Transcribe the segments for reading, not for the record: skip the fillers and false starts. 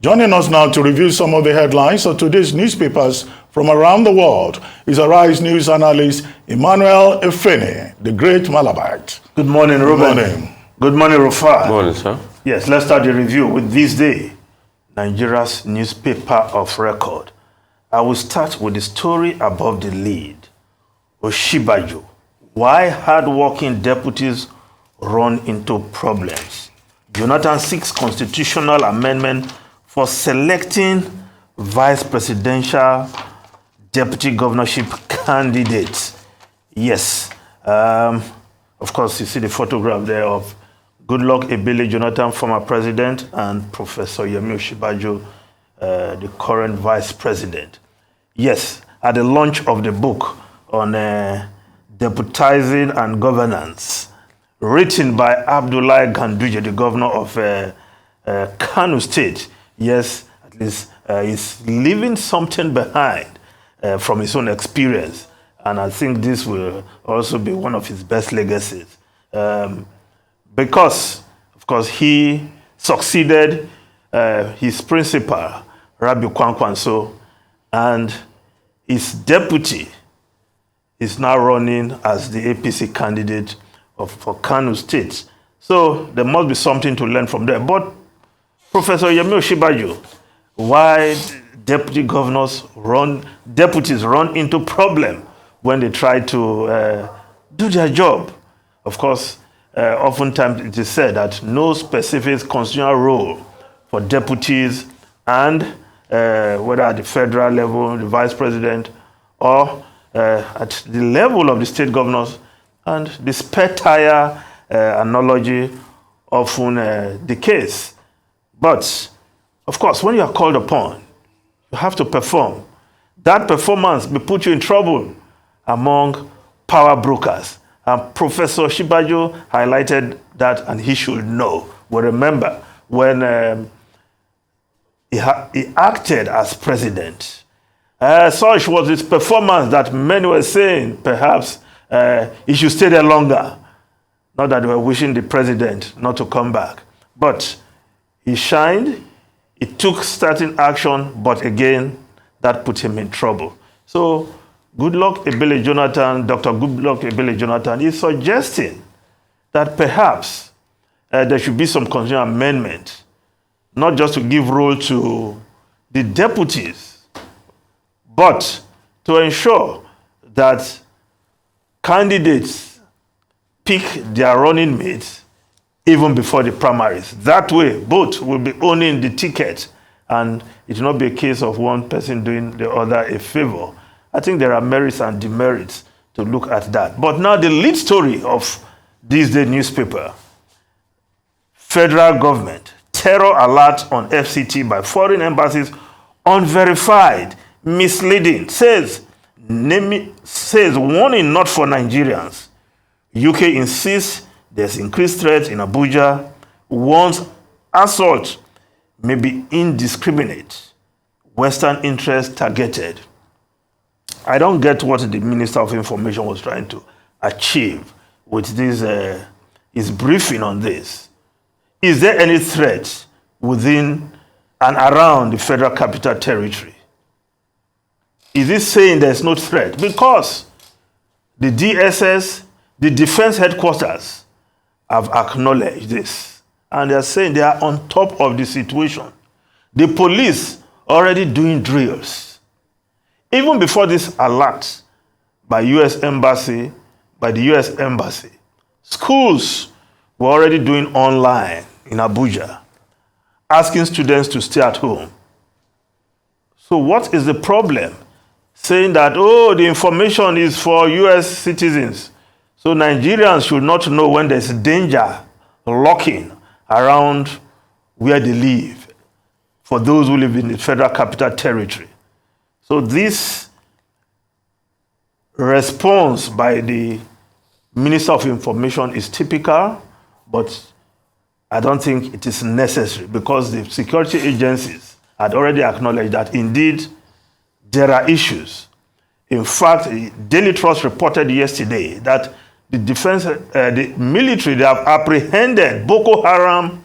Joining us now to review some of the headlines of today's newspapers from around the world is Arise News analyst Emmanuel Efene, the great Malabite. Good morning, Ruben. Good morning. Good morning, Rufai. Good morning, sir. Yes, let's start the review with This Day, Nigeria's newspaper of record. I will start with the story above the lead. Osinbajo, why hard-working deputies run into problems. Jonathan seeks constitutional amendment for selecting vice presidential deputy governorship candidates. Yes, of course, you see the photograph there of Goodluck Ebele Jonathan, former president, and Professor Yemi Osinbajo, the current vice president. Yes, at the launch of the book on deputizing and governance, written by Abdullahi Ganduje, the governor of Kano State. Yes, at least he's leaving something behind from his own experience. And I think this will also be one of his best legacies. Because, of course, he succeeded his principal, Rabbi Kwankwanso, and his deputy is now running as the APC candidate for Kano State. So there must be something to learn from there. But Professor Yemi Osinbajo, why deputies run into problem when they try to do their job? Of course, oftentimes it is said that no specific constitutional role for deputies and whether at the federal level, the vice president, or at the level of the state governors, and the spare tire analogy often the case. But, of course, when you are called upon, you have to perform. That performance may put you in trouble among power brokers. And Professor Osinbajo highlighted that, and he should know. We remember when he acted as president. Such was his performance that many were saying perhaps he should stay there longer. Not that they were wishing the president not to come back. But he shined, he took certain action, but again, that put him in trouble. So Goodluck Ebele Jonathan, Dr. Goodluck Ebele Jonathan is suggesting that perhaps there should be some constitutional amendment, not just to give role to the deputies, but to ensure that candidates pick their running mates even before the primaries. That way, both will be owning the ticket, and it will not be a case of one person doing the other a favor. I think there are merits and demerits to look at that. But now the lead story of This Day newspaper, federal government, terror alert on FCT by foreign embassies, unverified, misleading, says warning not for Nigerians. UK insists there's increased threat in Abuja, warns assault may be indiscriminate, Western interest targeted. I don't get what the Minister of Information was trying to achieve with this, his briefing on this. Is there any threat within and around the Federal Capital Territory? Is he saying there's no threat? Because the DSS, the Defense Headquarters, have acknowledged this. And they're saying they are on top of the situation. The police already doing drills. Even before this alert by the US Embassy, schools were already doing online in Abuja, asking students to stay at home. So what is the problem? Saying that, oh, the information is for US citizens. So Nigerians should not know when there's danger lurking around where they live for those who live in the Federal Capital Territory. So this response by the Minister of Information is typical, but I don't think it is necessary because the security agencies had already acknowledged that indeed there are issues. In fact, Daily Trust reported yesterday that the the military, they have apprehended Boko Haram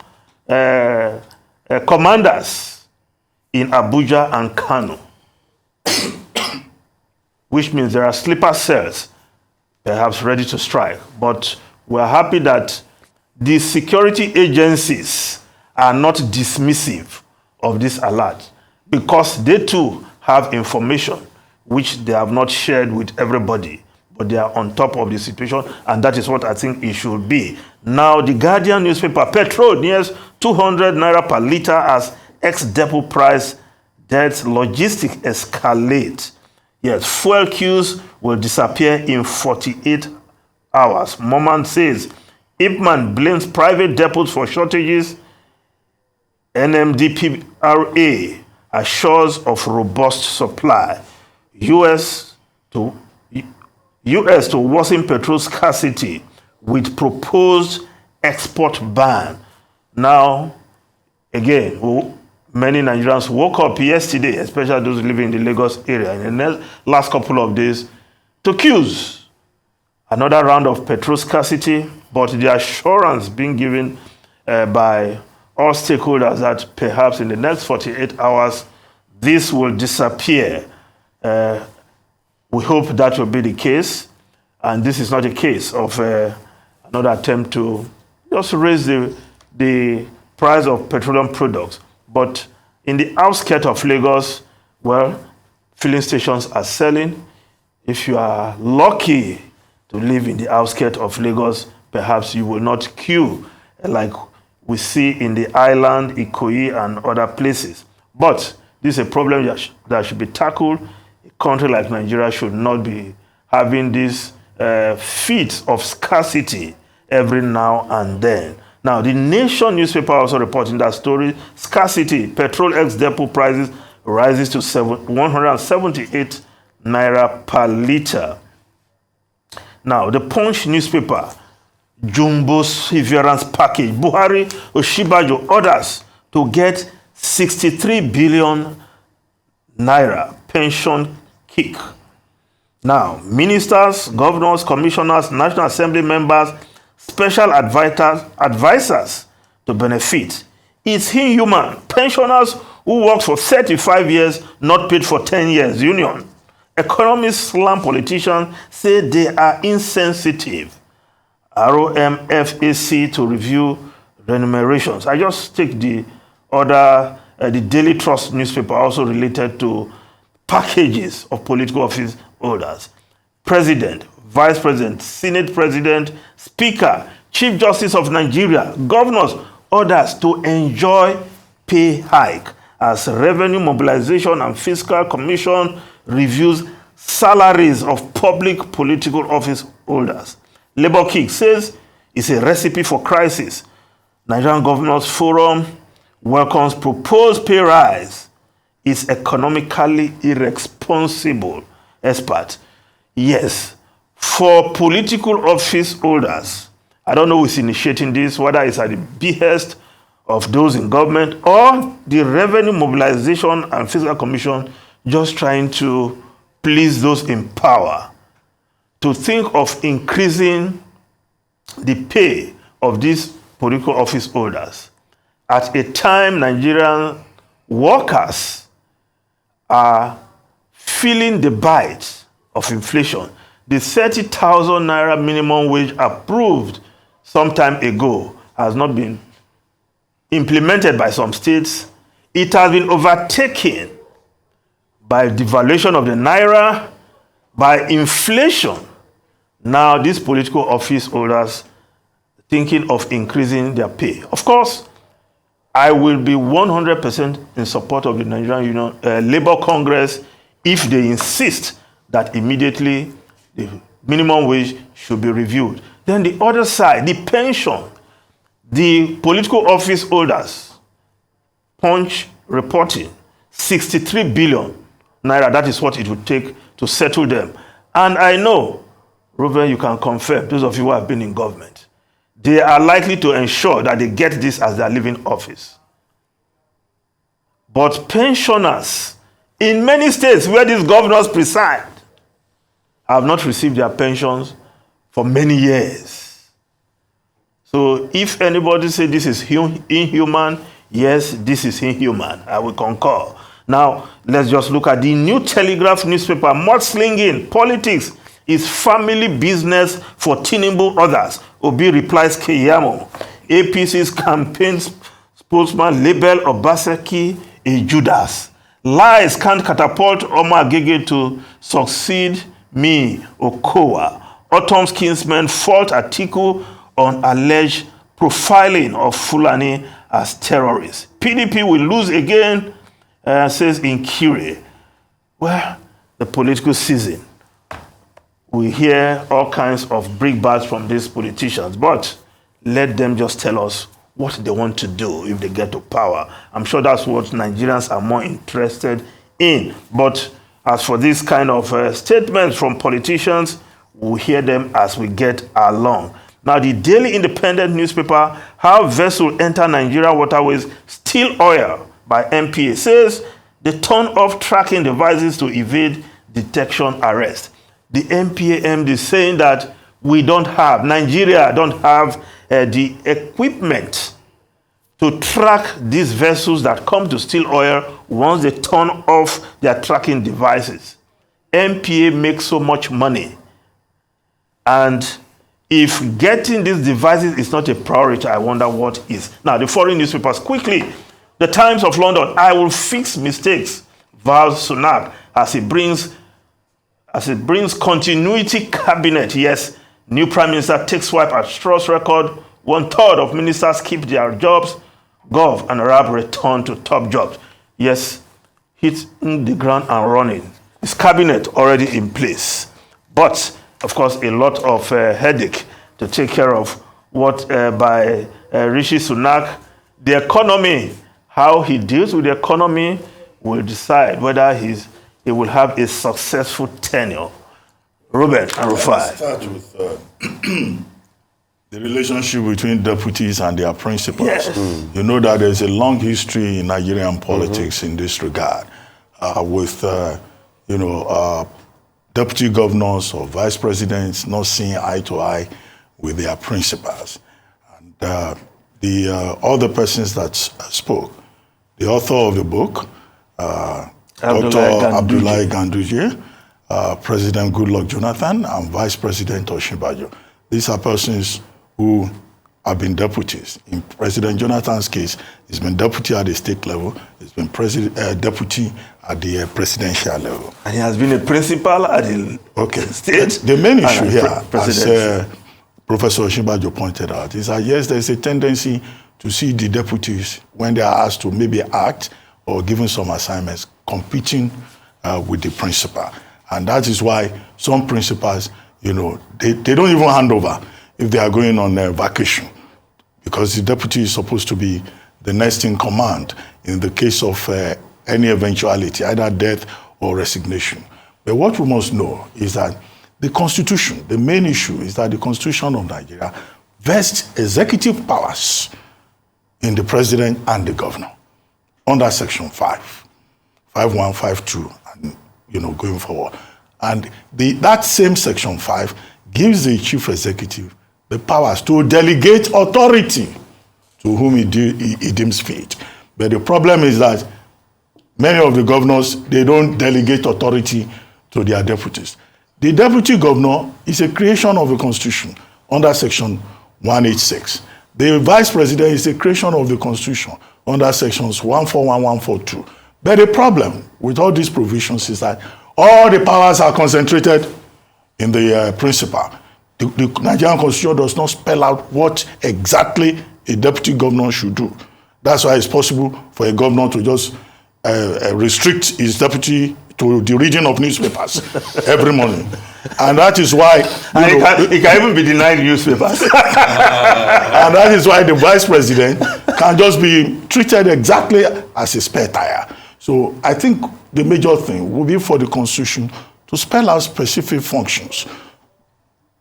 commanders in Abuja and Kano, which means there are sleeper cells perhaps ready to strike. But we're happy that the security agencies are not dismissive of this alert, because they too have information which they have not shared with everybody, but they are on top of the situation, and that is what I think it should be. Now, the Guardian newspaper, petrol nears 200 naira per liter as ex-depot price deaths, logistics escalate. Yes, fuel queues will disappear in 48 hours. Moment says, Ipman blames private depots for shortages. NMDPRA assures of robust supply. U.S. to worsen petrol scarcity with proposed export ban. Now, again, many Nigerians woke up yesterday, especially those living in the Lagos area, in the last couple of days, to accuse another round of petrol scarcity, but the assurance being given by all stakeholders that perhaps in the next 48 hours, this will disappear. We hope that will be the case, and this is not a case of another attempt to just raise the price of petroleum products. But in the outskirts of Lagos, well, filling stations are selling. If you are lucky to live in the outskirts of Lagos, perhaps you will not queue like we see in the island, Ikoyi, and other places. But this is a problem that should be tackled. A country like Nigeria should not be having these feats of scarcity every now and then. Now, the Nation newspaper also reporting that story, scarcity, petrol ex-depot prices rises to 178 naira per liter. Now, the Punch newspaper, Jumbo severance package, Buhari, Oshibajo, others to get 63 billion naira pension kick. Now, ministers, governors, commissioners, National Assembly members, special advisors to benefit. It's inhuman. Pensioners who worked for 35 years, not paid for 10 years. Union. Economists slam politicians, say they are insensitive. ROMFAC to review remunerations. I just take the Daily Trust newspaper, also related to packages of political office holders. President, Vice President, Senate President, Speaker, Chief Justice of Nigeria, governors, others to enjoy pay hike as Revenue Mobilization and Fiscal Commission reviews salaries of public political office holders. Labour Kick says it's a recipe for crisis. Nigerian Governors Forum welcomes proposed pay rise. It's economically irresponsible. Expert. Yes, for political office holders, I don't know who's initiating this, whether it's at the behest of those in government or the Revenue Mobilization and Fiscal Commission just trying to please those in power, to think of increasing the pay of these political office holders at a time Nigerian workers are feeling the bite of inflation. The 30,000 naira minimum wage approved some time ago has not been implemented by some states. It has been overtaken by devaluation of the naira, by inflation. Now, these political office holders thinking of increasing their pay. Of course, I will be 100% in support of the Nigerian Union Labour Congress if they insist that immediately the minimum wage should be reviewed. Then the other side, the pension, the political office holders, Punch reporting 63 billion naira. That is what it would take to settle them. And I know, Ruben, you can confirm, those of you who have been in government, they are likely to ensure that they get this as their living office. But pensioners in many states where these governors preside have not received their pensions for many years. So if anybody say this is inhuman, yes, this is inhuman. I will concur. Now, let's just look at the New Telegraph newspaper. Mudslinging, politics is family business for Tinubu others. Obi replies Keyamo. APC's campaign spokesman labeled Obaseki a Judas. Lies can't catapult Omar Agege to succeed me, Okowa. Autumn's kinsmen fault Atiku on alleged profiling of Fulani as terrorists. PDP will lose again, says Nkiri. Well, the political season. We hear all kinds of brickbats from these politicians, but let them just tell us what they want to do if they get to power. I'm sure that's what Nigerians are more interested in. But as for this kind of statements from politicians, we'll hear them as we get along. Now, the Daily Independent newspaper, How Vessel Enter Nigeria Waterways Steal Oil by MPA, says they turn off tracking devices to evade detection arrest. The MPA MD is saying that Nigeria don't have the equipment to track these vessels that come to steal oil once they turn off their tracking devices. MPA makes so much money. And if getting these devices is not a priority, I wonder what is. Now, the foreign newspapers, quickly. The Times of London, I will fix mistakes, vows Sunak, as it brings continuity cabinet. Yes, new Prime Minister takes swipe at Strauss record. 1/3 of ministers keep their jobs. Gov and Arab return to top jobs. Yes, hitting the ground and running. His cabinet already in place. But, of course, a lot of headache to take care of. What by Rishi Sunak, the economy, how he deals with the economy will decide whether he will have a successful tenure. Robert and Rufai. Let's start with the relationship between deputies and their principals. Yes. You know that there's a long history in Nigerian politics in this regard, with deputy governors or vice presidents not seeing eye to eye with their principals. And the other persons that spoke, the author of the book, Dr. Abdullahi Ganduje, President Goodluck Jonathan, and Vice President Osinbajo. These are persons who have been deputies. In President Jonathan's case, he's been deputy at the state level, he's been deputy at the presidential level. And he has been a principal at the state. The main issue here, as Professor Osinbajo pointed out, is that yes, there's a tendency to see the deputies, when they are asked to maybe act or given some assignments, competing with the principal. And that is why some principals, they don't even hand over if they are going on vacation, because the deputy is supposed to be the next in command in the case of any eventuality, either death or resignation. But what we must know is that the Constitution, the main issue is that the Constitution of Nigeria vests executive powers in the president and the governor under Section 5, 5.1, 5.2, and going forward. And that same Section 5 gives the chief executive the powers to delegate authority to whom he deems fit. But the problem is that many of the governors, they don't delegate authority to their deputies. The deputy governor is a creation of the Constitution under Section 186. The vice president is a creation of the Constitution under Sections 141, 142. But the problem with all these provisions is that all the powers are concentrated in the principal. The Nigerian Constitution does not spell out what exactly a deputy governor should do. That's why it's possible for a governor to just restrict his deputy to the reading of newspapers every morning. And that is why... He can even be denied newspapers. And that is why the vice president can just be treated exactly as a spare tire. So I think the major thing will be for the Constitution to spell out specific functions,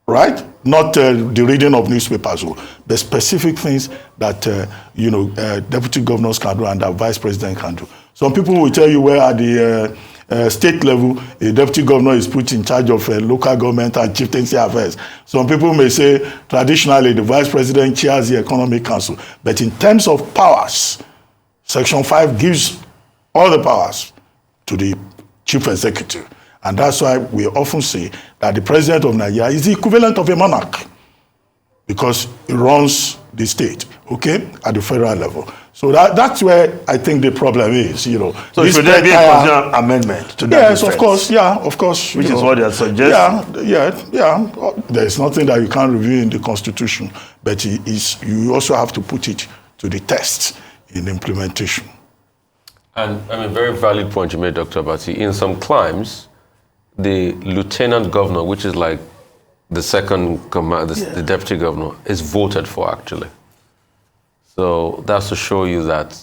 right? Not the reading of newspapers, the specific things that deputy governors can do and the vice president can do. Some people will tell you where at the state level, a deputy governor is put in charge of local government and chieftaincy affairs. Some people may say traditionally the vice president chairs the economic council, but in terms of powers, Section 5 gives all the powers to the chief executive. And that's why we often say that the president of Nigeria is the equivalent of a monarch because he runs the state, okay, at the federal level. So that's where I think the problem is, you know. So should there be a constitutional amendment to that? Yes, of course, yeah, of course. Which is what they are suggesting. Yeah. There's nothing that you can't review in the Constitution, but you also have to put it to the test in implementation. And I mean, very valid point you made, Dr. Abati. In some climes, the lieutenant governor, which is like the second command, the deputy governor, is voted for actually. So that's to show you that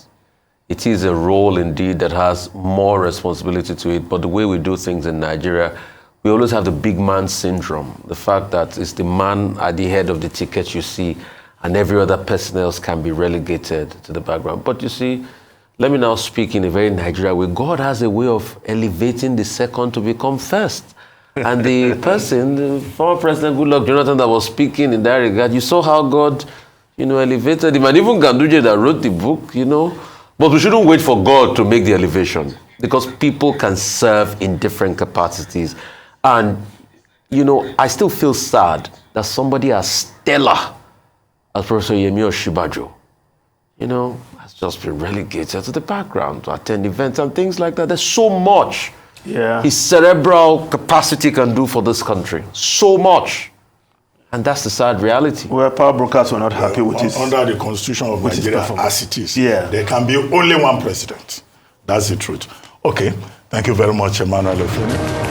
it is a role indeed that has more responsibility to it. But the way we do things in Nigeria, we always have the big man syndrome. The fact that it's the man at the head of the ticket you see, and every other person else can be relegated to the background. But you see, let me now speak in a very Nigerian way. God has a way of elevating the second to become first. And the person, the former President Goodluck Jonathan that was speaking in that regard, you saw how God, you know, elevated him. And even Ganduje that wrote the book, you know. But we shouldn't wait for God to make the elevation because people can serve in different capacities. And, you know, I still feel sad that somebody as stellar as Professor Yemi Osinbajo, you know, has just been relegated to the background to attend events and things like that. There's so much his cerebral capacity can do for this country. So much. And that's the sad reality. Well, power brokers were not happy with this. Under the Constitution of Nigeria, as it is, there can be only one president. That's the truth. Okay. Thank you very much, Emmanuel Ofeni.